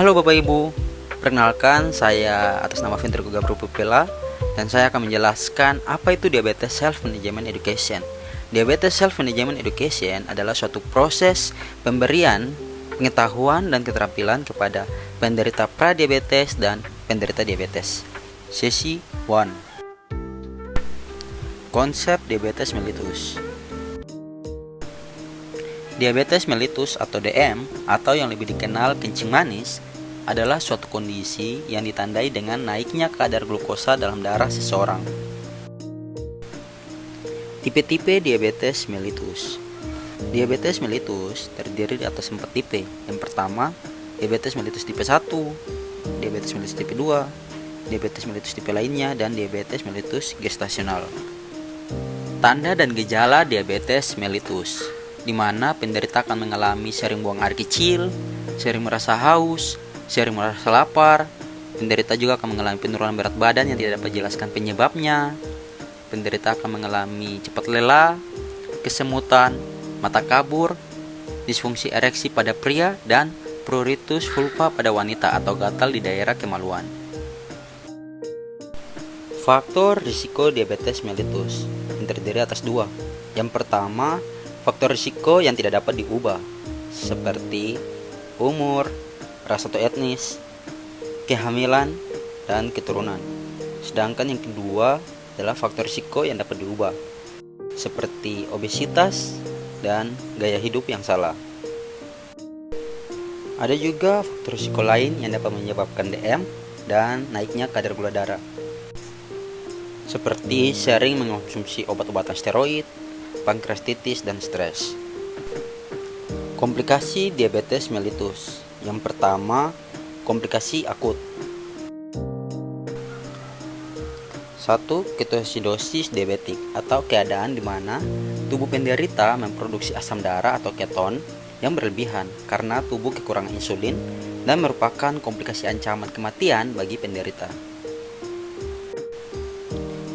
Halo Bapak Ibu, perkenalkan saya atas nama Ventur Gabru Pupila dan saya akan menjelaskan apa itu Diabetes Self Management Education. Diabetes Self Management Education adalah suatu proses pemberian pengetahuan dan keterampilan kepada penderita pradiabetes dan penderita diabetes. Sesi 1. Konsep diabetes mellitus. Diabetes mellitus atau DM atau yang lebih dikenal kencing manis adalah suatu kondisi yang ditandai dengan naiknya kadar glukosa dalam darah seseorang. Tipe-tipe diabetes mellitus. Diabetes mellitus terdiri atas 4 tipe. Yang pertama, diabetes mellitus tipe 1, diabetes mellitus tipe 2, diabetes mellitus tipe lainnya, dan diabetes mellitus gestasional. Tanda dan gejala diabetes mellitus, di mana penderita akan mengalami sering buang air kecil, sering merasa haus, sering merasa lapar. Penderita juga akan mengalami penurunan berat badan yang tidak dapat dijelaskan penyebabnya. Penderita akan mengalami cepat lelah, kesemutan, mata kabur, disfungsi ereksi pada pria, dan pruritus vulva pada wanita atau gatal di daerah kemaluan. Faktor risiko diabetes mellitus yang terdiri atas 2. Yang pertama, faktor risiko yang tidak dapat diubah, seperti umur, ras atau etnis, kehamilan, dan keturunan. Sedangkan yang kedua adalah faktor risiko yang dapat diubah, seperti obesitas dan gaya hidup yang salah. Ada juga faktor risiko lain yang dapat menyebabkan DM dan naiknya kadar gula darah, seperti sering mengonsumsi obat-obatan steroid, pankreatitis, dan stres. Komplikasi diabetes mellitus. Yang pertama, komplikasi akut. 1. Ketosidosis diabetik atau keadaan di mana tubuh penderita memproduksi asam darah atau keton yang berlebihan karena tubuh kekurangan insulin dan merupakan komplikasi ancaman kematian bagi penderita.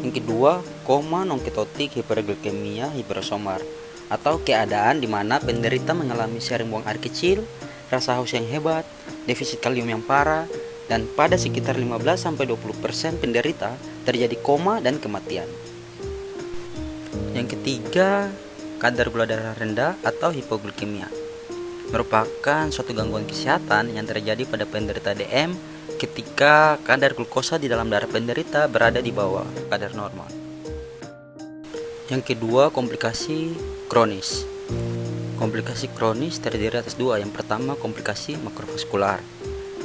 Yang kedua, koma non-ketotik hiperglikemia hiperosomar atau keadaan di mana penderita mengalami sering buang air kecil, rasa haus yang hebat, defisit kalium yang parah, dan pada sekitar 15-20% penderita terjadi koma dan kematian. Yang ketiga, kadar gula darah rendah atau hipoglikemia merupakan suatu gangguan kesehatan yang terjadi pada penderita DM ketika kadar glukosa di dalam darah penderita berada di bawah kadar normal. Yang kedua, komplikasi kronis. Komplikasi kronis terdiri atas 2. Yang pertama, komplikasi makrovaskular,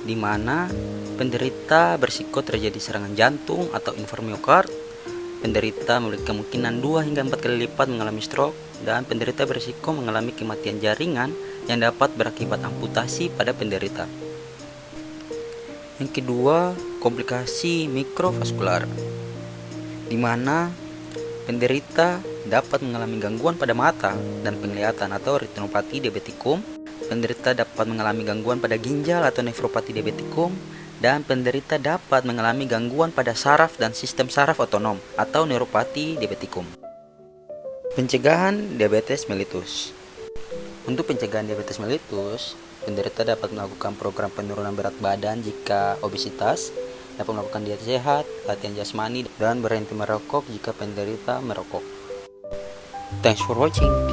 di mana penderita berisiko terjadi serangan jantung atau infark miokard. Penderita memiliki kemungkinan 2 hingga 4 kali lipat mengalami stroke, dan penderita berisiko mengalami kematian jaringan yang dapat berakibat amputasi pada penderita. Yang kedua, komplikasi mikrovaskular, di mana penderita dapat mengalami gangguan pada mata dan penglihatan atau retinopati diabetikum. Penderita dapat mengalami gangguan pada ginjal atau nefropati diabetikum, dan penderita dapat mengalami gangguan pada saraf dan sistem saraf otonom atau neuropati diabetikum. Pencegahan diabetes mellitus. Untuk pencegahan diabetes mellitus, penderita dapat melakukan program penurunan berat badan jika obesitas, dapat melakukan diet sehat, latihan jasmani, dan berhenti merokok jika penderita merokok. Thanks for watching.